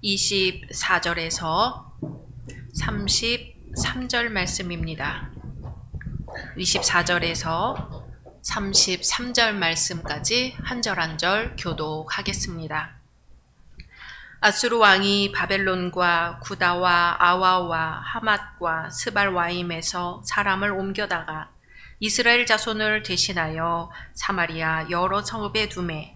24절에서 33절 말씀입니다. 24절에서 33절 말씀까지 한 절 한 절 교독하겠습니다. 아수르 왕이 바벨론과 구다와 아와와 하맛과 스발와임에서 사람을 옮겨다가 이스라엘 자손을 대신하여 사마리아 여러 성읍에 두매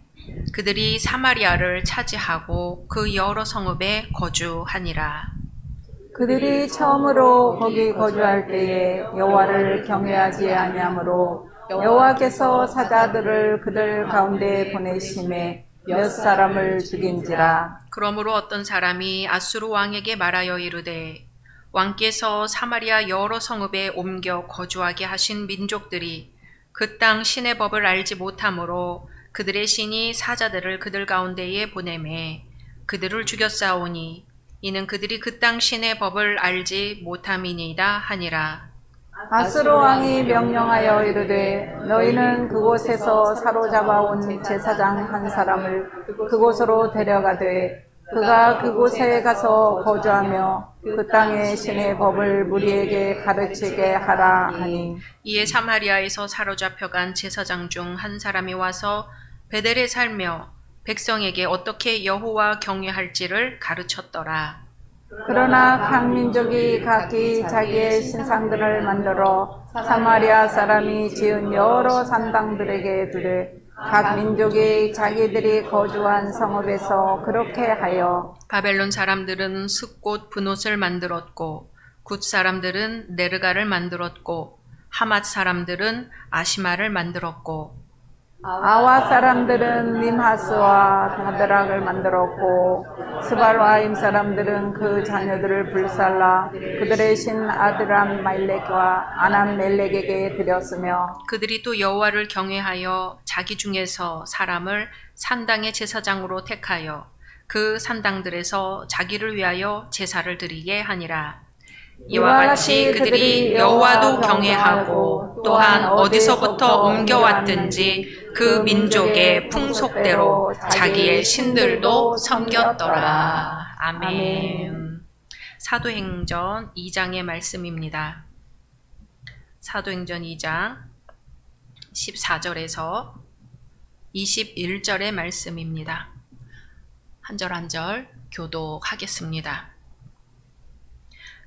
그들이 사마리아를 차지하고 그 여러 성읍에 거주하니라. 그들이 처음으로 거기 거주할 때에 여호와를 경외하지 아니하므로 여호와께서 사자들을 그들 가운데 보내심에 몇 사람을 죽인지라. 그러므로 어떤 사람이 아수르 왕에게 말하여 이르되 왕께서 사마리아 여러 성읍에 옮겨 거주하게 하신 민족들이 그 땅 신의 법을 알지 못하므로 그들의 신이 사자들을 그들 가운데에 보내매 그들을 죽였사오니 이는 그들이 그 땅 신의 법을 알지 못함이니이다 하니라. 아수르 왕이 명령하여 이르되 너희는 그곳에서 사로잡아온 제사장 한 사람을 그곳으로 데려가되 그가 그곳에 가서 거주하며 그 땅의 신의 법을 무리에게 가르치게 하라 하니. 이에 사마리아에서 사로잡혀간 제사장 중 한 사람이 와서 베델에 살며 백성에게 어떻게 여호와 경외할지를 가르쳤더라. 그러나 각 민족이 각기 자기의 신상들을 만들어 사마리아 사람이 지은 여러 산당들에게 두되 각 민족이 자기들이 거주한 성읍에서 그렇게 하여 바벨론 사람들은 숫꽃 분옷을 만들었고 굿 사람들은 네르가를 만들었고 하맛 사람들은 아시마를 만들었고 아와 사람들은 림하스와 다드락을 만들었고 스발와임 사람들은 그 자녀들을 불살라 그들의 신 아드람 말렉과 아남 멜렉에게 드렸으며 그들이 또 여호와를 경외하여 자기 중에서 사람을 산당의 제사장으로 택하여 그 산당들에서 자기를 위하여 제사를 드리게 하니라. 이와 같이 그들이 여호와도 경외하고 또한 어디서부터 옮겨왔든지 그 민족의 풍속대로 자기의 신들도 섬겼더라. 아멘. 사도행전 2장의 말씀입니다. 사도행전 2장 14절에서 21절의 말씀입니다. 한 절 한 절 교독하겠습니다.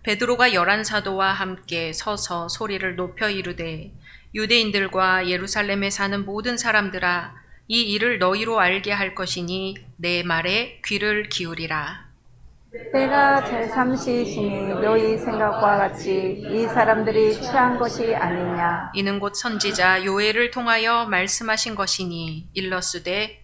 베드로가 11사도와 함께 서서 소리를 높여 이르되 유대인들과 예루살렘에 사는 모든 사람들아 이 일을 너희로 알게 할 것이니 내 말에 귀를 기울이라. 때가 제3시이시니 너희 생각과 같이 이 사람들이 취한 것이 아니냐. 이는 곧 선지자 요엘을 통하여 말씀하신 것이니 일러스되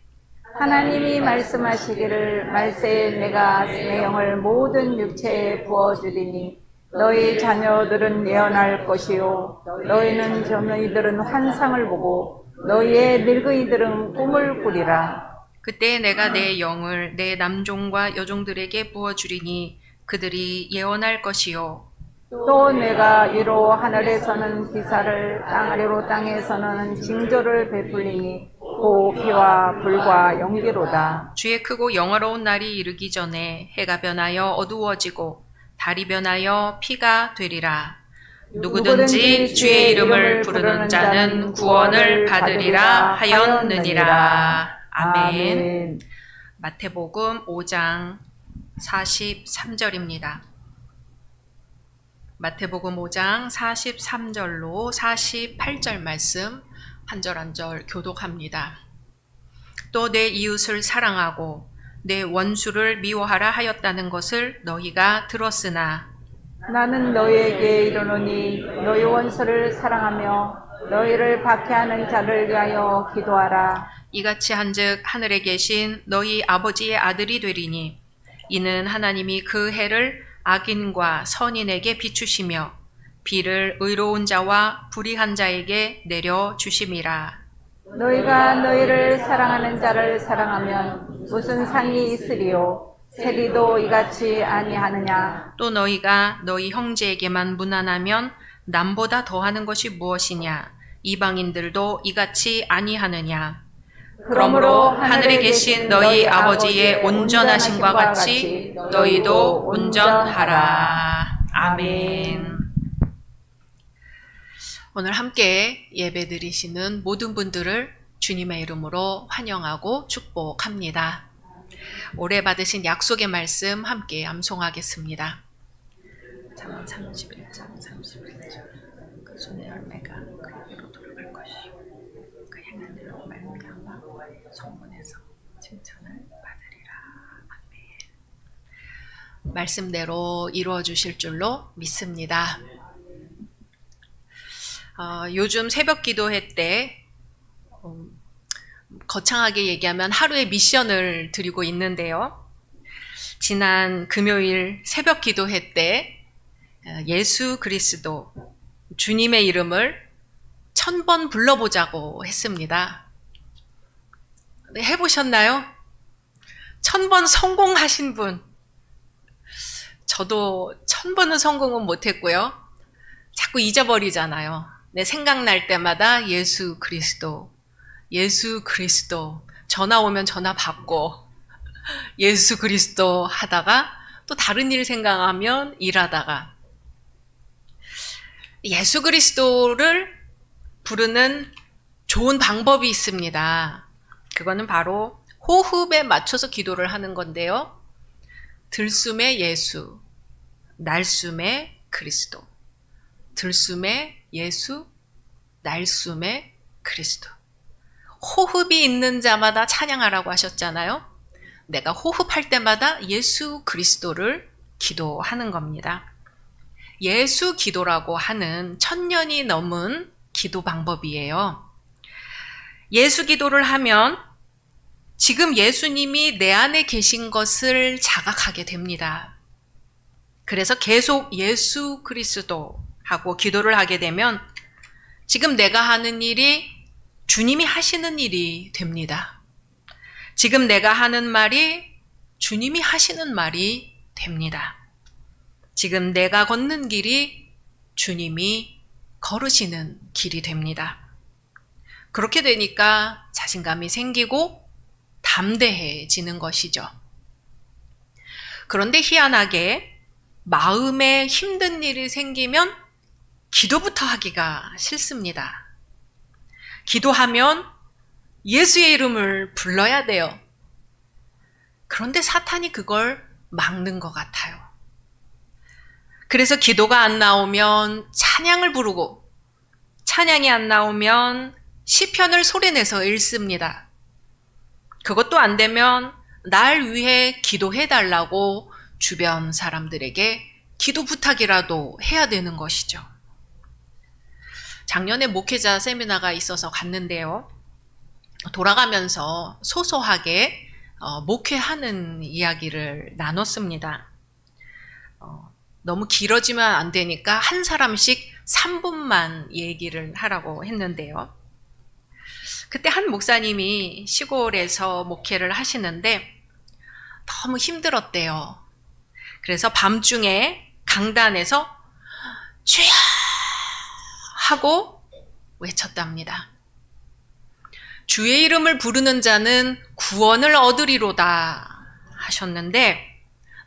하나님이 말씀하시기를 말세에 내가 내 영을 모든 육체에 부어주리니 너희 자녀들은 예언할 것이요 너희는 젊은이들은 환상을 보고 너희의 늙은이들은 꿈을 꾸리라. 그때 내가 내 영을 내 남종과 여종들에게 부어주리니 그들이 예언할 것이요 또 내가 위로 하늘에서는 기사를 땅 아래로 땅에서는 징조를 베풀리니 고 비와 불과 연기로다. 주의 크고 영화로운 날이 이르기 전에 해가 변하여 어두워지고 달이 변하여 피가 되리라. 누구든지 주의 이름을 부르는 자는 구원을 받으리라 하였느니라. 아멘. 마태복음 5장 43절입니다. 마태복음 5장 43절로 48절 말씀 한 절 한 절 교독합니다. 또 내 이웃을 사랑하고 내 원수를 미워하라 하였다는 것을 너희가 들었으나 나는 너희에게 이르노니 너희 원수를 사랑하며 너희를 박해하는 자를 위하여 기도하라. 이같이 한즉 하늘에 계신 너희 아버지의 아들이 되리니 이는 하나님이 그 해를 악인과 선인에게 비추시며 비를 의로운 자와 불의한 자에게 내려 주심이라. 너희가 너희를 사랑하는 자를 사랑하면 무슨 상이 있으리요? 세리도 이같이 아니하느냐? 또 너희가 너희 형제에게만 무난하면 남보다 더하는 것이 무엇이냐? 이방인들도 이같이 아니하느냐? 그러므로 하늘에 계신 너희 아버지의 온전하심과 같이 너희도 온전하라. 아멘. 오늘 함께 예배드리시는 모든 분들을 주님의 이름으로 환영하고 축복합니다. 올해 받으신 약속의 말씀 함께 암송하겠습니다. 잠언 31장 31절. 그 손의 열매가 그에게로 돌아갈 것이요 그 행한 대로 말미암아 성문에서 칭찬을 받으리라. 아멘. 말씀대로 이루어 주실 줄로 믿습니다. 요즘 새벽 기도회 때 거창하게 얘기하면 하루의 미션을 드리고 있는데요. 지난 금요일 새벽 기도회 때 예수 그리스도 주님의 이름을 1000번 불러보자고 했습니다. 해보셨나요? 1000번 성공하신 분. 저도 1000번은 성공은 못했고요. 자꾸 잊어버리잖아요. 내 생각날 때마다 예수 그리스도, 예수 그리스도, 전화 오면 전화 받고 예수 그리스도 하다가 또 다른 일 생각하면 일하다가 예수 그리스도를 부르는 좋은 방법이 있습니다. 그거는 바로 호흡에 맞춰서 기도를 하는 건데요. 들숨에 예수, 날숨에 그리스도. 들숨에 예수, 날숨에 그리스도. 호흡이 있는 자마다 찬양하라고 하셨잖아요. 내가 호흡할 때마다 예수 그리스도를 기도하는 겁니다. 예수 기도라고 하는 1000년이 넘은 기도 방법이에요. 예수 기도를 하면 지금 예수님이 내 안에 계신 것을 자각하게 됩니다. 그래서 계속 예수 그리스도 하고 기도를 하게 되면 지금 내가 하는 일이 주님이 하시는 일이 됩니다. 지금 내가 하는 말이 주님이 하시는 말이 됩니다. 지금 내가 걷는 길이 주님이 걸으시는 길이 됩니다. 그렇게 되니까 자신감이 생기고 담대해지는 것이죠. 그런데 희한하게 마음에 힘든 일이 생기면 기도부터 하기가 싫습니다. 기도하면 예수의 이름을 불러야 돼요. 그런데 사탄이 그걸 막는 것 같아요. 그래서 기도가 안 나오면 찬양을 부르고 찬양이 안 나오면 시편을 소리내서 읽습니다. 그것도 안 되면 날 위해 기도해달라고 주변 사람들에게 기도 부탁이라도 해야 되는 것이죠. 작년에 목회자 세미나가 있어서 갔는데요. 돌아가면서 소소하게 목회하는 이야기를 나눴습니다. 너무 길어지면 안 되니까 한 사람씩 3분만 얘기를 하라고 했는데요. 그때 한 목사님이 시골에서 목회를 하시는데 너무 힘들었대요. 그래서 밤중에 강단에서 주여 하고 외쳤답니다. 주의 이름을 부르는 자는 구원을 얻으리로다 하셨는데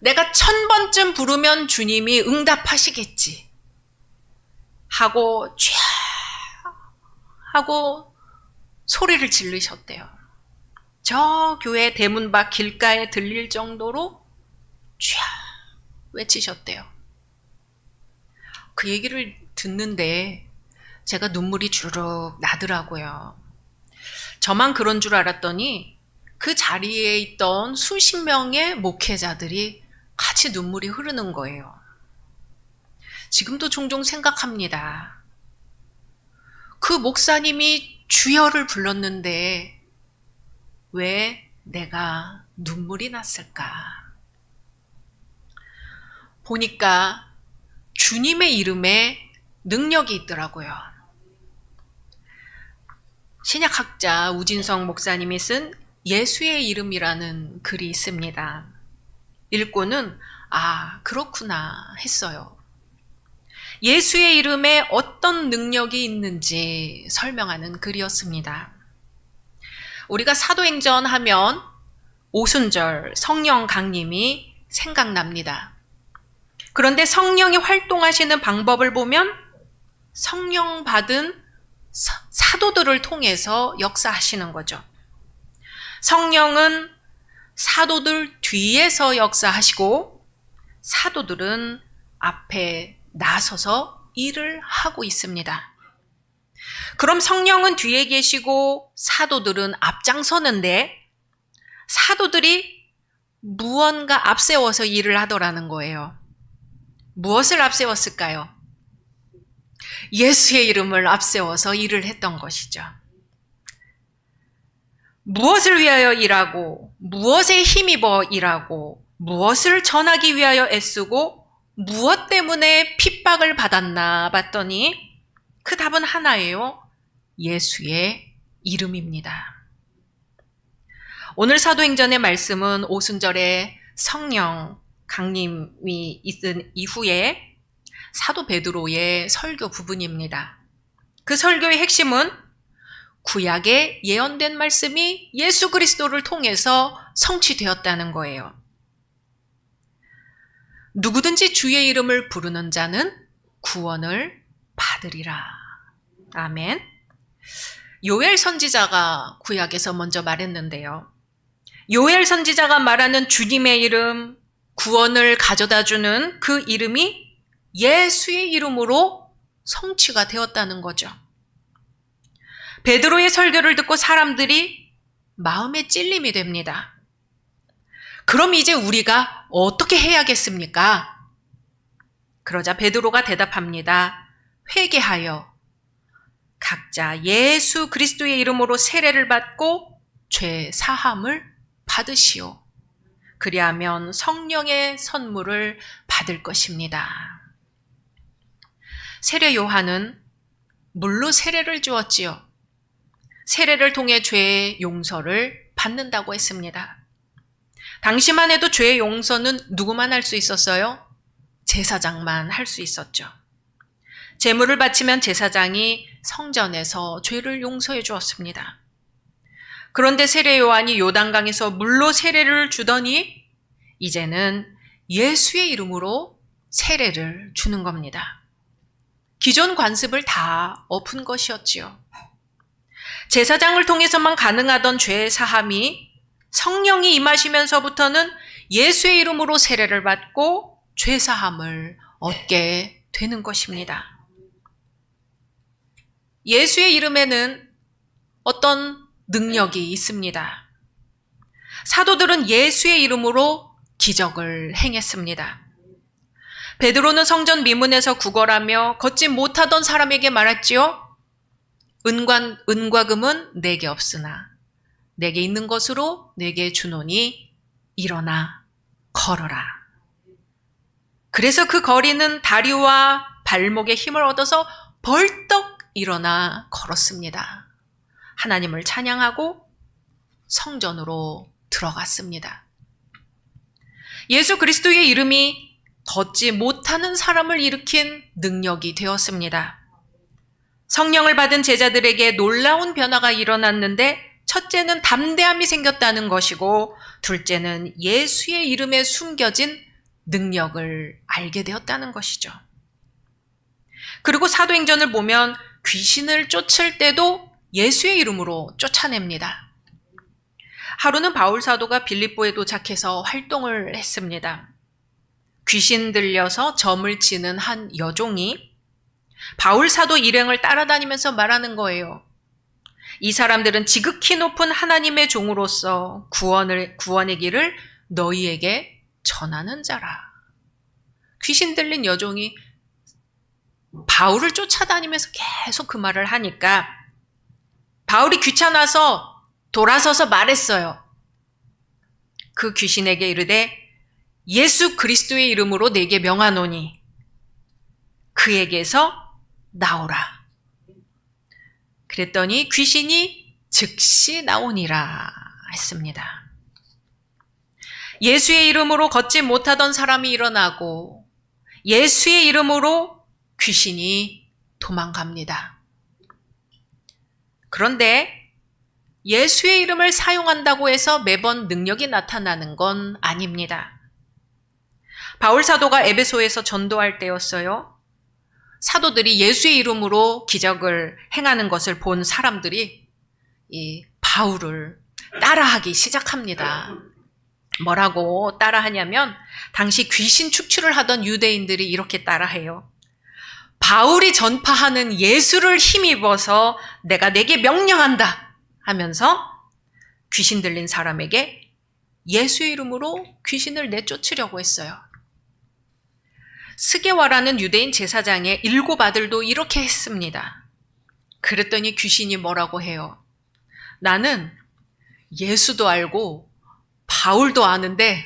내가 1000번쯤 부르면 주님이 응답하시겠지 하고 주여 하고 소리를 지르셨대요. 저 교회 대문 밖 길가에 들릴 정도로 주여 외치셨대요. 그 얘기를 듣는데 제가 눈물이 주르륵 나더라고요. 저만 그런 줄 알았더니 그 자리에 있던 수십 명의 목회자들이 같이 눈물이 흐르는 거예요. 지금도 종종 생각합니다. 그 목사님이 주여를 불렀는데 왜 내가 눈물이 났을까? 보니까 주님의 이름에 능력이 있더라고요. 신약학자 우진성 목사님이 쓴 예수의 이름이라는 글이 있습니다. 읽고는 그렇구나 했어요. 예수의 이름에 어떤 능력이 있는지 설명하는 글이었습니다. 우리가 사도행전 하면 오순절 성령 강림이 생각납니다. 그런데 성령이 활동하시는 방법을 보면 성령 받은 사도들을 통해서 역사하시는 거죠. 성령은 사도들 뒤에서 역사하시고 사도들은 앞에 나서서 일을 하고 있습니다. 그럼 성령은 뒤에 계시고 사도들은 앞장서는데 사도들이 무언가 앞세워서 일을 하더라는 거예요. 무엇을 앞세웠을까요? 예수의 이름을 앞세워서 일을 했던 것이죠. 무엇을 위하여 일하고, 무엇에 힘입어 일하고, 무엇을 전하기 위하여 애쓰고, 무엇 때문에 핍박을 받았나 봤더니 그 답은 하나예요. 예수의 이름입니다. 오늘 사도행전의 말씀은 오순절에 성령 강림이 있은 이후에 사도 베드로의 설교 부분입니다. 그 설교의 핵심은 구약에 예언된 말씀이 예수 그리스도를 통해서 성취되었다는 거예요. 누구든지 주의 이름을 부르는 자는 구원을 받으리라. 아멘. 요엘 선지자가 구약에서 먼저 말했는데요. 요엘 선지자가 말하는 주님의 이름, 구원을 가져다 주는 그 이름이 예수의 이름으로 성취가 되었다는 거죠. 베드로의 설교를 듣고 사람들이 마음에 찔림이 됩니다. 그럼 이제 우리가 어떻게 해야겠습니까? 그러자 베드로가 대답합니다. 회개하여 각자 예수 그리스도의 이름으로 세례를 받고 죄 사함을 받으시오. 그리하면 성령의 선물을 받을 것입니다. 세례 요한은 물로 세례를 주었지요. 세례를 통해 죄의 용서를 받는다고 했습니다. 당시만 해도 죄의 용서는 누구만 할 수 있었어요? 제사장만 할 수 있었죠. 제물을 바치면 제사장이 성전에서 죄를 용서해 주었습니다. 그런데 세례 요한이 요단강에서 물로 세례를 주더니 이제는 예수의 이름으로 세례를 주는 겁니다. 기존 관습을 다 엎은 것이었지요. 제사장을 통해서만 가능하던 죄 사함이 성령이 임하시면서부터는 예수의 이름으로 세례를 받고 죄 사함을 얻게 되는 것입니다. 예수의 이름에는 어떤 능력이 있습니다. 사도들은 예수의 이름으로 기적을 행했습니다. 베드로는 성전 미문에서 구걸하며 걷지 못하던 사람에게 말했지요. 은과 금은 내게 없으나 내게 있는 것으로 내게 주노니 일어나 걸어라. 그래서 그 거리는 다리와 발목에 힘을 얻어서 벌떡 일어나 걸었습니다. 하나님을 찬양하고 성전으로 들어갔습니다. 예수 그리스도의 이름이 걷지 못하는 사람을 일으킨 능력이 되었습니다. 성령을 받은 제자들에게 놀라운 변화가 일어났는데 첫째는 담대함이 생겼다는 것이고 둘째는 예수의 이름에 숨겨진 능력을 알게 되었다는 것이죠. 그리고 사도행전을 보면 귀신을 쫓을 때도 예수의 이름으로 쫓아냅니다. 하루는 바울 사도가 빌립보에 도착해서 활동을 했습니다. 귀신 들려서 점을 치는 한 여종이 바울 사도 일행을 따라다니면서 말하는 거예요. 이 사람들은 지극히 높은 하나님의 종으로서 구원의 길을 너희에게 전하는 자라. 귀신 들린 여종이 바울을 쫓아다니면서 계속 그 말을 하니까 바울이 귀찮아서 돌아서서 말했어요. 그 귀신에게 이르되 예수 그리스도의 이름으로 내게 명하노니 그에게서 나오라. 그랬더니 귀신이 즉시 나오니라 했습니다. 예수의 이름으로 걷지 못하던 사람이 일어나고 예수의 이름으로 귀신이 도망갑니다. 그런데 예수의 이름을 사용한다고 해서 매번 능력이 나타나는 건 아닙니다. 바울 사도가 에베소에서 전도할 때였어요. 사도들이 예수의 이름으로 기적을 행하는 것을 본 사람들이 이 바울을 따라하기 시작합니다. 뭐라고 따라하냐면 당시 귀신 축출을 하던 유대인들이 이렇게 따라해요. 바울이 전파하는 예수를 힘입어서 내가 내게 명령한다 하면서 귀신 들린 사람에게 예수의 이름으로 귀신을 내쫓으려고 했어요. 스게와라는 유대인 제사장의 7 아들도 이렇게 했습니다. 그랬더니 귀신이 뭐라고 해요? 나는 예수도 알고 바울도 아는데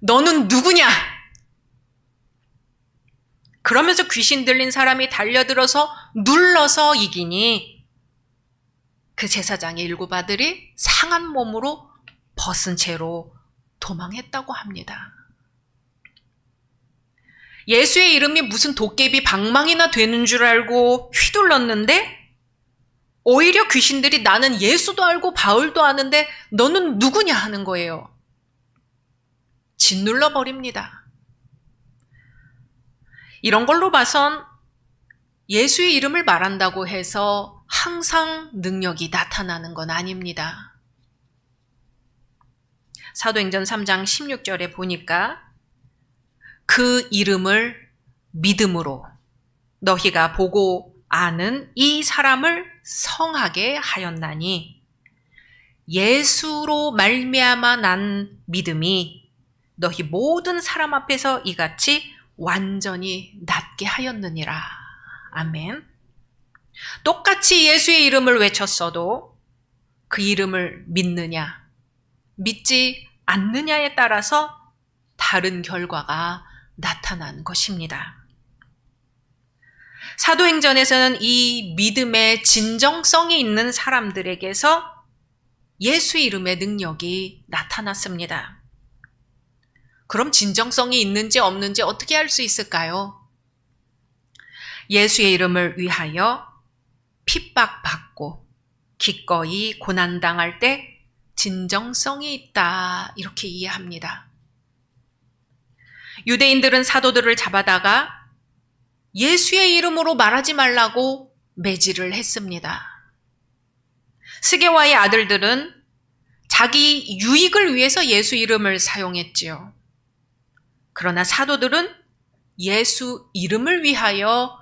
너는 누구냐? 그러면서 귀신 들린 사람이 달려들어서 눌러서 이기니 그 제사장의 7 아들이 상한 몸으로 벗은 채로 도망했다고 합니다. 예수의 이름이 무슨 도깨비 방망이나 되는 줄 알고 휘둘렀는데 오히려 귀신들이 나는 예수도 알고 바울도 아는데 너는 누구냐 하는 거예요. 짓눌러 버립니다. 이런 걸로 봐선 예수의 이름을 말한다고 해서 항상 능력이 나타나는 건 아닙니다. 사도행전 3장 16절에 보니까 그 이름을 믿음으로 너희가 보고 아는 이 사람을 성하게 하였나니 예수로 말미암아 난 믿음이 너희 모든 사람 앞에서 이같이 완전히 낫게 하였느니라. 아멘. 똑같이 예수의 이름을 외쳤어도 그 이름을 믿느냐, 믿지 않느냐에 따라서 다른 결과가 나타난 것입니다. 사도행전에서는 이 믿음의 진정성이 있는 사람들에게서 예수 이름의 능력이 나타났습니다. 그럼 진정성이 있는지 없는지 어떻게 알 수 있을까요? 예수의 이름을 위하여 핍박받고 기꺼이 고난당할 때 진정성이 있다, 이렇게 이해합니다. 유대인들은 사도들을 잡아다가 예수의 이름으로 말하지 말라고 매질을 했습니다. 스게와의 아들들은 자기 유익을 위해서 예수 이름을 사용했지요. 그러나 사도들은 예수 이름을 위하여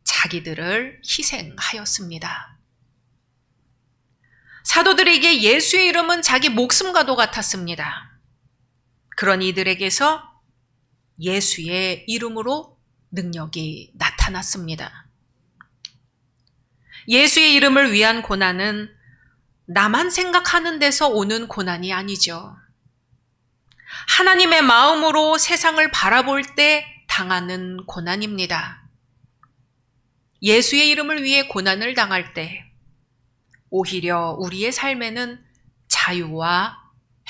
자기들을 희생하였습니다. 사도들에게 예수의 이름은 자기 목숨과도 같았습니다. 그런 이들에게서 예수의 이름으로 능력이 나타났습니다. 예수의 이름을 위한 고난은 나만 생각하는 데서 오는 고난이 아니죠. 하나님의 마음으로 세상을 바라볼 때 당하는 고난입니다. 예수의 이름을 위해 고난을 당할 때 오히려 우리의 삶에는 자유와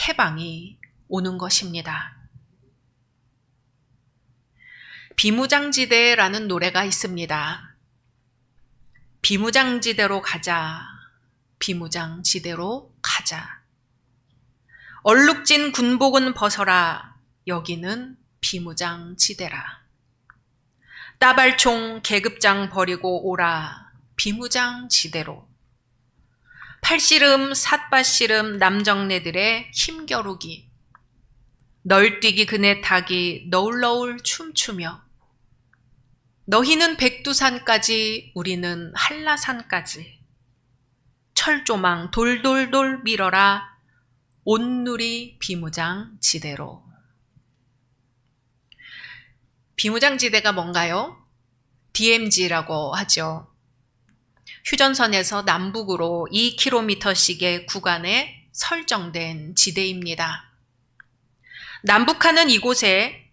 해방이 오는 것입니다. 비무장지대라는 노래가 있습니다. 비무장지대로 가자, 비무장지대로 가자. 얼룩진 군복은 벗어라, 여기는 비무장지대라. 따발총 계급장 버리고 오라, 비무장지대로. 팔씨름 삿바씨름 남정네들의 힘겨루기, 널뛰기 그네 타기 너울너울 춤추며 너희는 백두산까지 우리는 한라산까지 철조망 돌돌돌 밀어라 온누리 비무장지대로. 비무장지대가 뭔가요? DMZ라고 하죠. 휴전선에서 남북으로 2km씩의 구간에 설정된 지대입니다. 남북한은 이곳에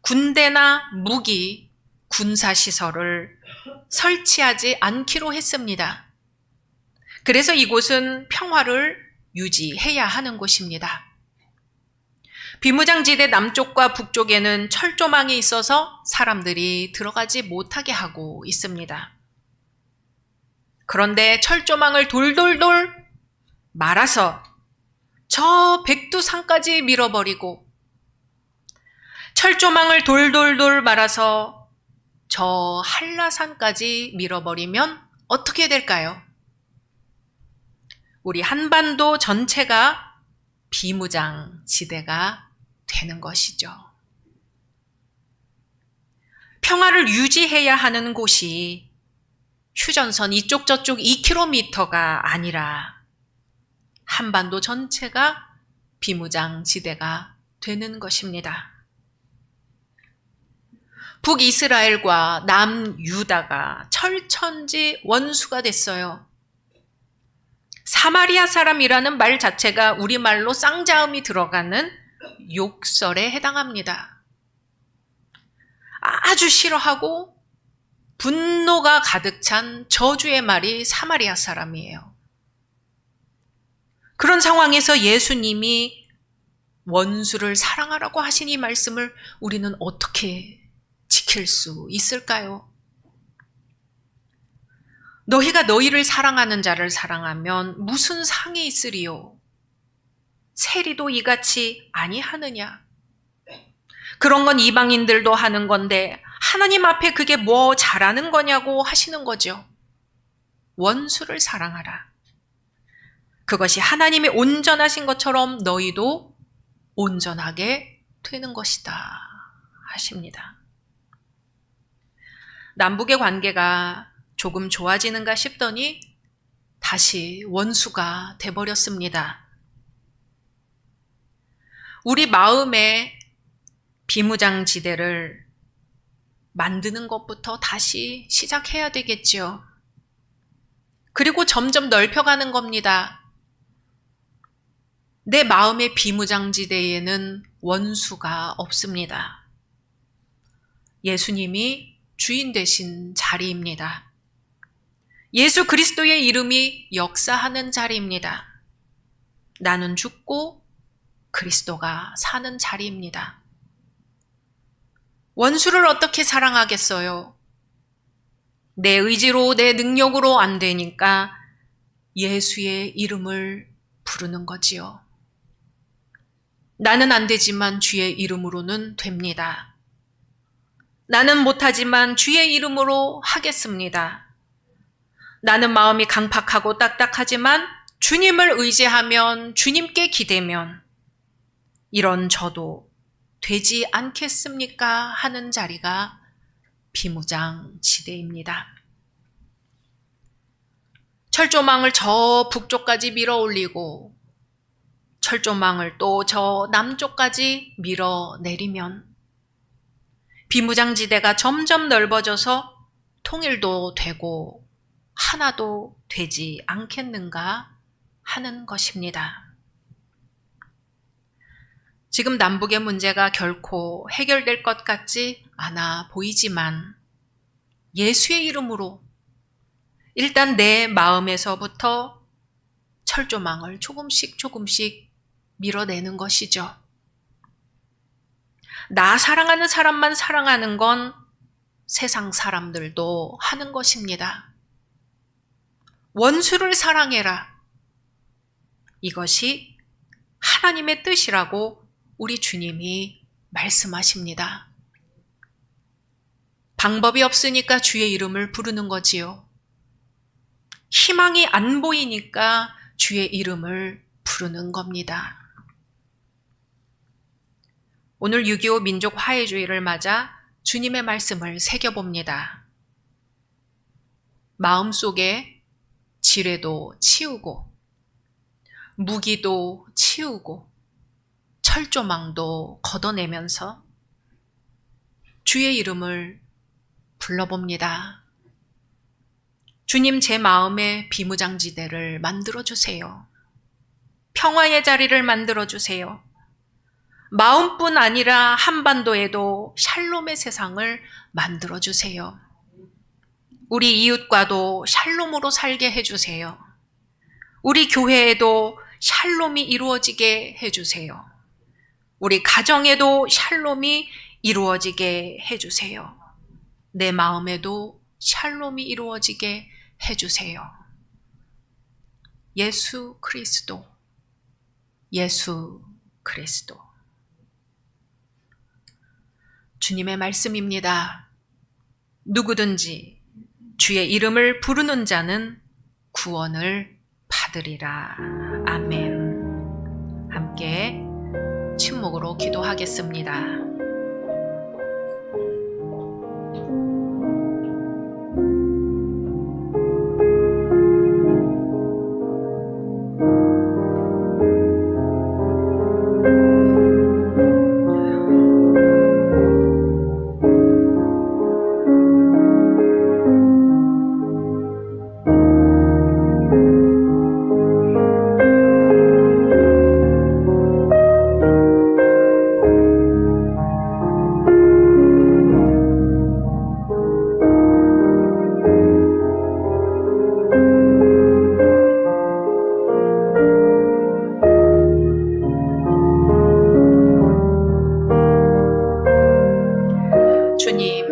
군대나 무기, 군사시설을 설치하지 않기로 했습니다. 그래서 이곳은 평화를 유지해야 하는 곳입니다. 비무장지대 남쪽과 북쪽에는 철조망이 있어서 사람들이 들어가지 못하게 하고 있습니다. 그런데 철조망을 돌돌돌 말아서 저 백두산까지 밀어버리고 철조망을 돌돌돌 말아서 저 한라산까지 밀어버리면 어떻게 될까요? 우리 한반도 전체가 비무장지대가 되는 것이죠. 평화를 유지해야 하는 곳이 휴전선 이쪽 저쪽 2km가 아니라 한반도 전체가 비무장지대가 되는 것입니다. 북이스라엘과 남유다가 철천지 원수가 됐어요. 사마리아 사람이라는 말 자체가 우리말로 쌍자음이 들어가는 욕설에 해당합니다. 아주 싫어하고 분노가 가득 찬 저주의 말이 사마리아 사람이에요. 그런 상황에서 예수님이 원수를 사랑하라고 하신 이 말씀을 우리는 어떻게 지킬 수 있을까요? 너희가 너희를 사랑하는 자를 사랑하면 무슨 상이 있으리요? 세리도 이같이 아니하느냐? 그런 건 이방인들도 하는 건데 하나님 앞에 그게 뭐 잘하는 거냐고 하시는 거죠. 원수를 사랑하라. 그것이 하나님이 온전하신 것처럼 너희도 온전하게 되는 것이다 하십니다. 남북의 관계가 조금 좋아지는가 싶더니 다시 원수가 돼버렸습니다. 우리 마음에 비무장지대를 만드는 것부터 다시 시작해야 되겠지요. 그리고 점점 넓혀가는 겁니다. 내 마음의 비무장지대에는 원수가 없습니다. 예수님이 주인 되신 자리입니다. 예수 그리스도의 이름이 역사하는 자리입니다. 나는 죽고 그리스도가 사는 자리입니다. 원수를 어떻게 사랑하겠어요? 내 의지로, 내 능력으로 안 되니까 예수의 이름을 부르는 거지요. 나는 안 되지만 주의 이름으로는 됩니다. 나는 못하지만 주의 이름으로 하겠습니다. 나는 마음이 강팍하고 딱딱하지만 주님을 의지하면, 주님께 기대면 이런 저도 되지 않겠습니까? 하는 자리가 비무장지대입니다. 철조망을 저 북쪽까지 밀어 올리고 철조망을 또 저 남쪽까지 밀어내리면 비무장지대가 점점 넓어져서 통일도 되고 하나도 되지 않겠는가 하는 것입니다. 지금 남북의 문제가 결코 해결될 것 같지 않아 보이지만 예수의 이름으로 일단 내 마음에서부터 철조망을 조금씩 밀어내는 것이죠. 나 사랑하는 사람만 사랑하는 건 세상 사람들도 하는 것입니다. 원수를 사랑해라. 이것이 하나님의 뜻이라고 우리 주님이 말씀하십니다. 방법이 없으니까 주의 이름을 부르는 거지요. 희망이 안 보이니까 주의 이름을 부르는 겁니다. 오늘 6.25 민족 화해주의를 맞아 주님의 말씀을 새겨봅니다. 마음속에 지뢰도 치우고 무기도 치우고 철조망도 걷어내면서 주의 이름을 불러봅니다. 주님, 제 마음에 비무장지대를 만들어주세요. 평화의 자리를 만들어주세요. 마음뿐 아니라 한반도에도 샬롬의 세상을 만들어주세요. 우리 이웃과도 샬롬으로 살게 해주세요. 우리 교회에도 샬롬이 이루어지게 해주세요. 우리 가정에도 샬롬이 이루어지게 해주세요. 내 마음에도 샬롬이 이루어지게 해주세요. 예수 그리스도, 예수 그리스도. 주님의 말씀입니다. 누구든지 주의 이름을 부르는 자는 구원을 받으리라. 아멘. 함께 침묵으로 기도하겠습니다. 주님,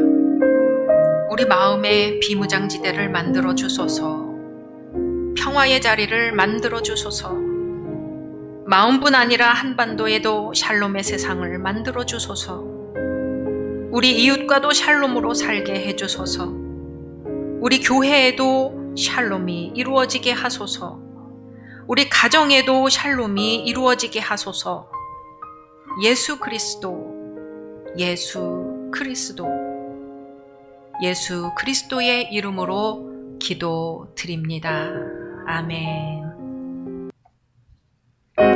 우리 마음에 비무장지대를 만들어 주소서. 평화의 자리를 만들어 주소서. 마음뿐 아니라 한반도에도 샬롬의 세상을 만들어 주소서. 우리 이웃과도 샬롬으로 살게 해 주소서. 우리 교회에도 샬롬이 이루어지게 하소서. 우리 가정에도 샬롬이 이루어지게 하소서. 예수 그리스도, 예수 그리스도, 예수 그리스도의 이름으로 기도드립니다. 아멘.